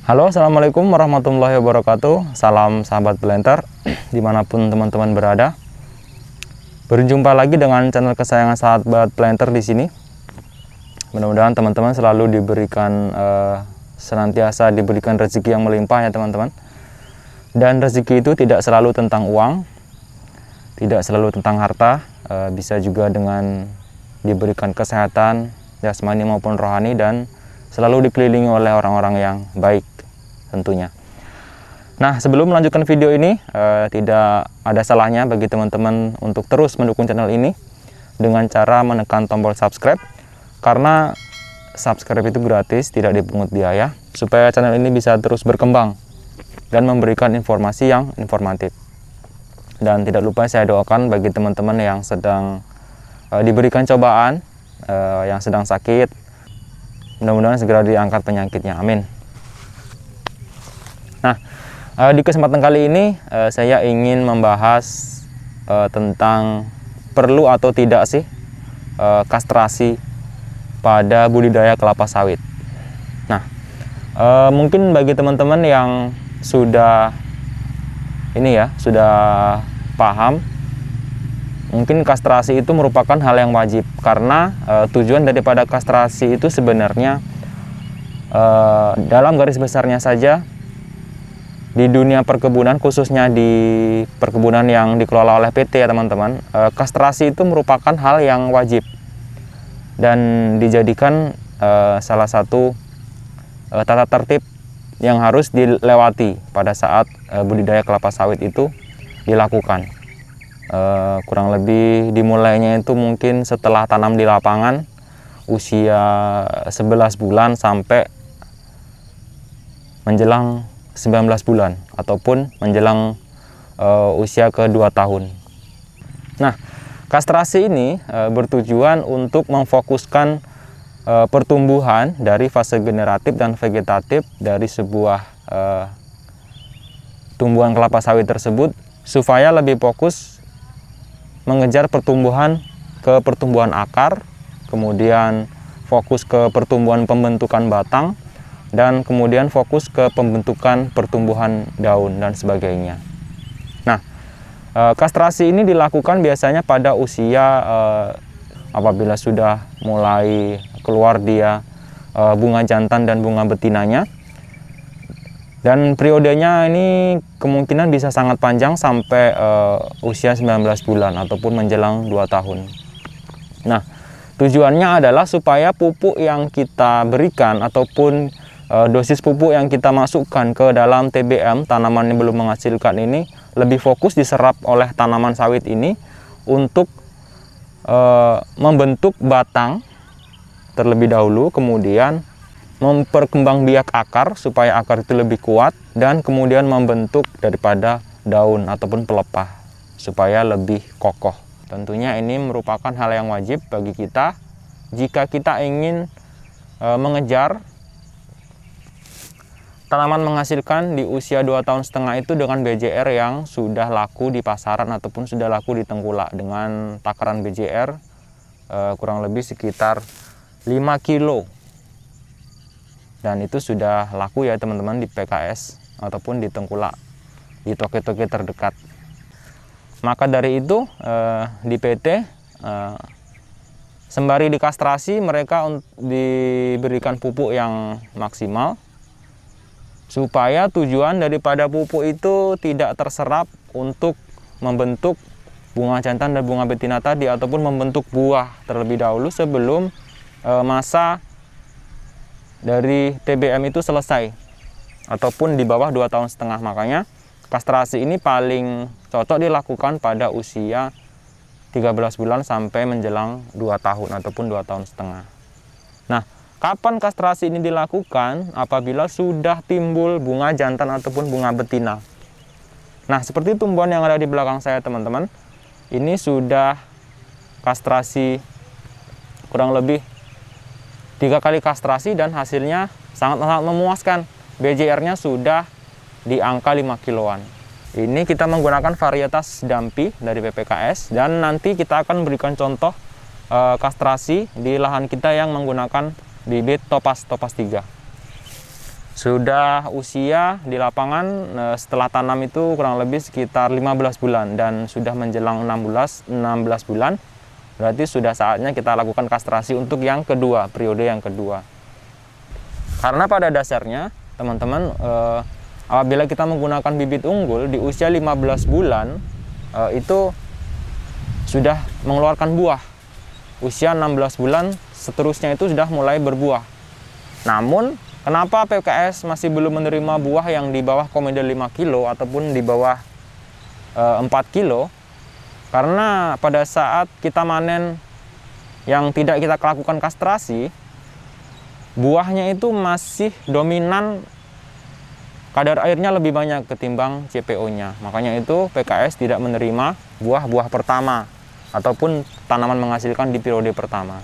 Halo, assalamualaikum warahmatullahi wabarakatuh. Salam sahabat planter dimanapun teman-teman berada. Berjumpa lagi dengan channel kesayangan sahabat planter di sini. Mudah-mudahan teman-teman selalu diberikan senantiasa diberikan rezeki yang melimpah ya teman-teman. Dan rezeki itu tidak selalu tentang uang, tidak selalu tentang harta, bisa juga dengan diberikan kesehatan jasmani maupun rohani dan selalu dikelilingi oleh orang-orang yang baik tentunya. Nah, sebelum melanjutkan video ini, tidak ada salahnya bagi teman-teman untuk terus mendukung channel ini dengan cara menekan tombol subscribe, karena subscribe itu gratis, tidak dipungut biaya, supaya channel ini bisa terus berkembang dan memberikan informasi yang informatif. Dan tidak lupa saya doakan bagi teman-teman yang sedang diberikan cobaan, yang sedang sakit, mudah-mudahan segera diangkat penyakitnya, amin. Nah, di kesempatan kali ini saya ingin membahas tentang perlu atau tidak sih kastrasi pada budidaya kelapa sawit. Nah, mungkin bagi teman-teman yang sudah paham, mungkin kastrasi itu merupakan hal yang wajib, karena tujuan daripada kastrasi itu sebenarnya dalam garis besarnya saja di dunia perkebunan, khususnya di perkebunan yang dikelola oleh PT ya teman-teman, kastrasi itu merupakan hal yang wajib dan dijadikan salah satu tata tertib yang harus dilewati pada saat budidaya kelapa sawit itu dilakukan. Kurang lebih dimulainya itu mungkin setelah tanam di lapangan usia 11 bulan sampai menjelang 19 bulan ataupun menjelang usia ke 2 tahun. Nah, kastrasi ini bertujuan untuk memfokuskan pertumbuhan dari fase generatif dan vegetatif dari sebuah tumbuhan kelapa sawit tersebut, supaya lebih fokus mengejar pertumbuhan ke pertumbuhan akar, kemudian fokus ke pertumbuhan pembentukan batang, dan kemudian fokus ke pembentukan pertumbuhan daun dan sebagainya. Nah, kastrasi ini dilakukan biasanya pada usia apabila sudah mulai keluar dia bunga jantan dan bunga betinanya, dan periodenya ini kemungkinan bisa sangat panjang sampai usia 19 bulan ataupun menjelang 2 tahun. Nah, tujuannya adalah supaya pupuk yang kita berikan ataupun dosis pupuk yang kita masukkan ke dalam TBM, tanaman yang belum menghasilkan ini, lebih fokus diserap oleh tanaman sawit ini untuk membentuk batang terlebih dahulu, kemudian memperkembang biak akar supaya akar itu lebih kuat, dan kemudian membentuk daripada daun ataupun pelepah supaya lebih kokoh. Tentunya ini merupakan hal yang wajib bagi kita jika kita ingin mengejar tanaman menghasilkan di usia 2,5 tahun itu dengan BJR yang sudah laku di pasaran ataupun sudah laku di tengkulak, dengan takaran BJR kurang lebih sekitar 5 kilo. Dan itu sudah laku ya teman-teman di PKS ataupun di tengkulak, di toke-toke terdekat. Maka dari itu di PT sembari dikastrasi mereka diberikan pupuk yang maksimal, supaya tujuan daripada pupuk itu tidak terserap untuk membentuk bunga jantan dan bunga betina tadi, ataupun membentuk buah terlebih dahulu sebelum masa dari TBM itu selesai, ataupun di bawah 2,5 tahun. Makanya kastrasi ini paling cocok dilakukan pada usia 13 bulan sampai menjelang 2 tahun ataupun 2,5 tahun. Nah, kapan kastrasi ini dilakukan? Apabila sudah timbul bunga jantan ataupun bunga betina. Nah, seperti tumbuhan yang ada di belakang saya teman-teman, ini sudah kastrasi kurang lebih 3 kali kastrasi dan hasilnya sangat-sangat memuaskan. BJR-nya sudah di angka 5 kiloan. Ini kita menggunakan varietas Dampi dari PPKS, dan nanti kita akan berikan contoh kastrasi di lahan kita yang menggunakan bibit Topaz 3. Sudah usia di lapangan setelah tanam itu kurang lebih sekitar 15 bulan dan sudah menjelang 16 bulan. Berarti sudah saatnya kita lakukan kastrasi untuk yang kedua, periode yang kedua. Karena pada dasarnya teman-teman, apabila kita menggunakan bibit unggul di usia 15 bulan itu sudah mengeluarkan buah. Usia 16 bulan seterusnya itu sudah mulai berbuah. Namun kenapa PKS masih belum menerima buah yang di bawah komeda 5 kilo ataupun di bawah 4 kilo? Karena pada saat kita manen yang tidak kita lakukan kastrasi, buahnya itu masih dominan, kadar airnya lebih banyak ketimbang CPO-nya. Makanya itu PKS tidak menerima buah-buah pertama ataupun tanaman menghasilkan di periode pertama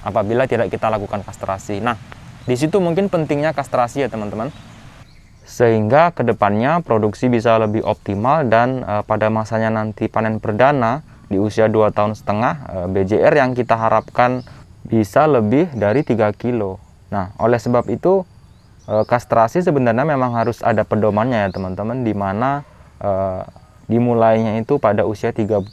apabila tidak kita lakukan kastrasi. Nah, di situ mungkin pentingnya kastrasi ya teman-teman, sehingga kedepannya produksi bisa lebih optimal dan pada masanya nanti panen perdana di usia 2,5 tahun BJR yang kita harapkan bisa lebih dari 3 kilo. Nah, oleh sebab itu kastrasi sebenarnya memang harus ada pedomannya ya teman-teman, di mana dimulainya itu pada usia 13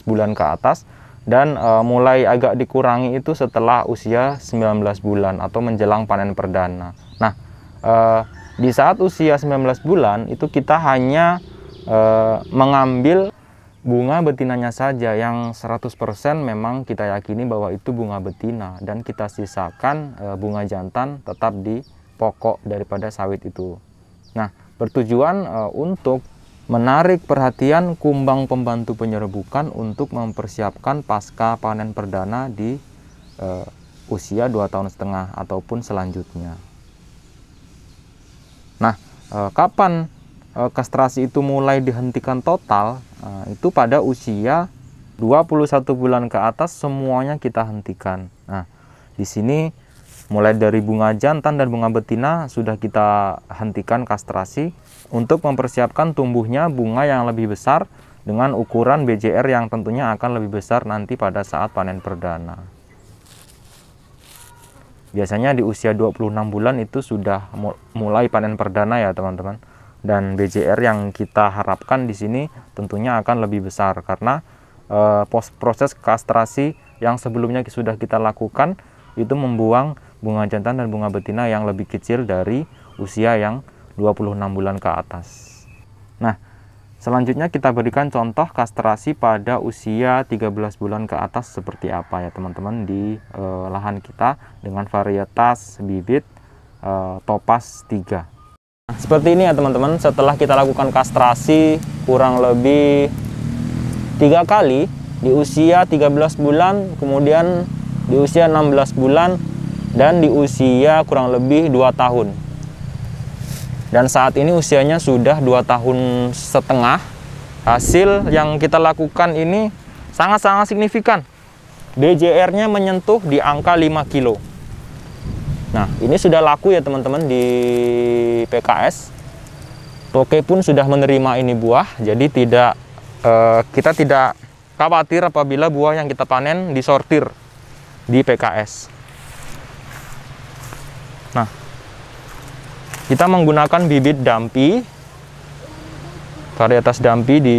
bulan ke atas dan mulai agak dikurangi itu setelah usia 19 bulan atau menjelang panen perdana. Nah, di saat usia 19 bulan itu kita hanya mengambil bunga betinanya saja yang 100% memang kita yakini bahwa itu bunga betina, dan kita sisakan bunga jantan tetap di pokok daripada sawit itu. Nah, bertujuan untuk menarik perhatian kumbang pembantu penyerbukan untuk mempersiapkan pasca panen perdana di usia 2,5 tahun ataupun selanjutnya. Nah, kapan kastrasi itu mulai dihentikan total? Itu pada usia 21 bulan ke atas semuanya kita hentikan. Nah, di sini mulai dari bunga jantan dan bunga betina sudah kita hentikan kastrasi untuk mempersiapkan tumbuhnya bunga yang lebih besar dengan ukuran BJR yang tentunya akan lebih besar nanti pada saat panen perdana. Biasanya di usia 26 bulan itu sudah mulai panen perdana ya teman-teman. Dan BJR yang kita harapkan di sini tentunya akan lebih besar karena proses kastrasi yang sebelumnya sudah kita lakukan itu membuang bunga jantan dan bunga betina yang lebih kecil dari usia yang 26 bulan ke atas. Nah, selanjutnya kita berikan contoh kastrasi pada usia 13 bulan ke atas seperti apa ya teman-teman di lahan kita dengan varietas bibit Topaz 3. Nah, seperti ini ya teman-teman, setelah kita lakukan kastrasi kurang lebih 3 kali di usia 13 bulan, kemudian di usia 16 bulan, dan di usia kurang lebih 2 tahun. Dan saat ini usianya sudah 2,5 tahun. Hasil yang kita lakukan ini sangat-sangat signifikan. BJR-nya menyentuh di angka 5 kilo. Nah, ini sudah laku ya teman-teman di PKS. Toke pun sudah menerima ini buah, jadi kita tidak khawatir apabila buah yang kita panen disortir di PKS. Nah, kita menggunakan bibit dampi, varietas dampi di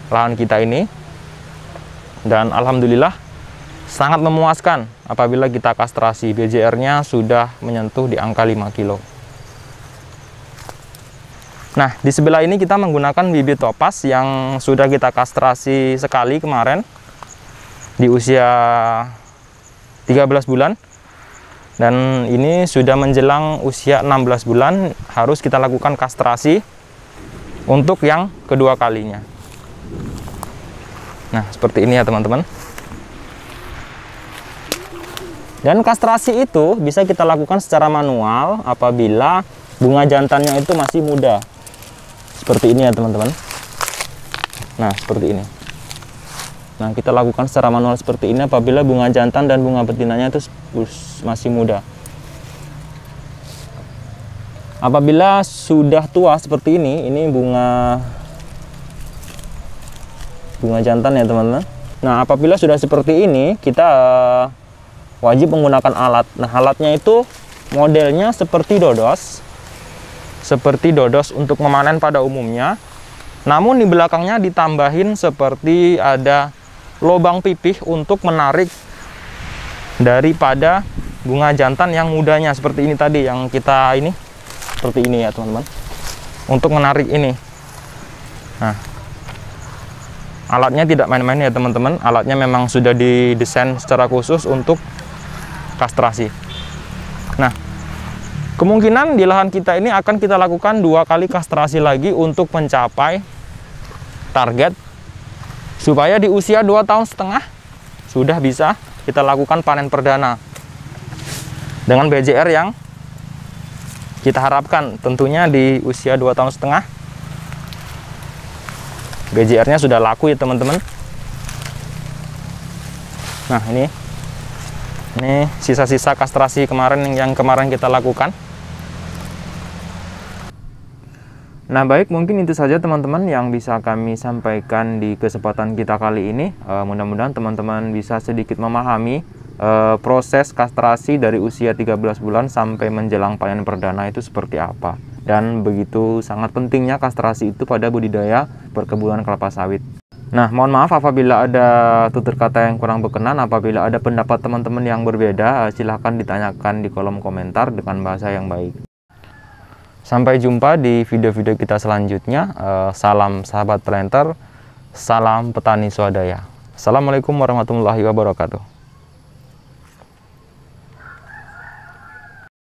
lahan kita ini, dan alhamdulillah sangat memuaskan apabila kita kastrasi. BJR-nya sudah menyentuh di angka 5 kilo. Nah, di sebelah ini kita menggunakan bibit Topaz yang sudah kita kastrasi sekali kemarin di usia 13 bulan. Dan ini sudah menjelang usia 16 bulan, harus kita lakukan kastrasi untuk yang kedua kalinya. Nah, seperti ini ya teman-teman. Dan kastrasi itu bisa kita lakukan secara manual apabila bunga jantannya itu masih muda. Seperti ini ya teman-teman. Nah, seperti ini. Nah, kita lakukan secara manual seperti ini apabila bunga jantan dan bunga betinanya itu masih muda. Apabila sudah tua seperti ini bunga jantan ya teman-teman. Nah, apabila sudah seperti ini, kita wajib menggunakan alat. Nah, alatnya itu modelnya seperti dodos. Seperti dodos untuk memanen pada umumnya. Namun di belakangnya ditambahin seperti ada lubang pipih untuk menarik daripada bunga jantan yang mudanya seperti ini tadi yang kita ini. Seperti ini ya teman-teman. Untuk menarik ini. Nah, alatnya tidak main-main ya teman-teman. Alatnya memang sudah didesain secara khusus untuk kastrasi. Nah, kemungkinan di lahan kita ini akan kita lakukan 2 kali kastrasi lagi untuk mencapai target supaya di usia 2,5 tahun sudah bisa kita lakukan panen perdana dengan BJR yang kita harapkan. Tentunya di usia 2,5 tahun BJR-nya sudah laku ya teman-teman. Nah, ini sisa-sisa kastrasi kemarin yang kemarin kita lakukan. Nah, baik, mungkin itu saja teman-teman yang bisa kami sampaikan di kesempatan kita kali ini. Mudah-mudahan teman-teman bisa sedikit memahami proses kastrasi dari usia 13 bulan sampai menjelang panen perdana itu seperti apa. Dan begitu sangat pentingnya kastrasi itu pada budidaya perkebunan kelapa sawit. Nah, mohon maaf apabila ada tutur kata yang kurang berkenan. Apabila ada pendapat teman-teman yang berbeda, silahkan ditanyakan di kolom komentar dengan bahasa yang baik. Sampai jumpa di video-video kita selanjutnya. Salam sahabat planter, salam petani swadaya. Assalamualaikum warahmatullahi wabarakatuh.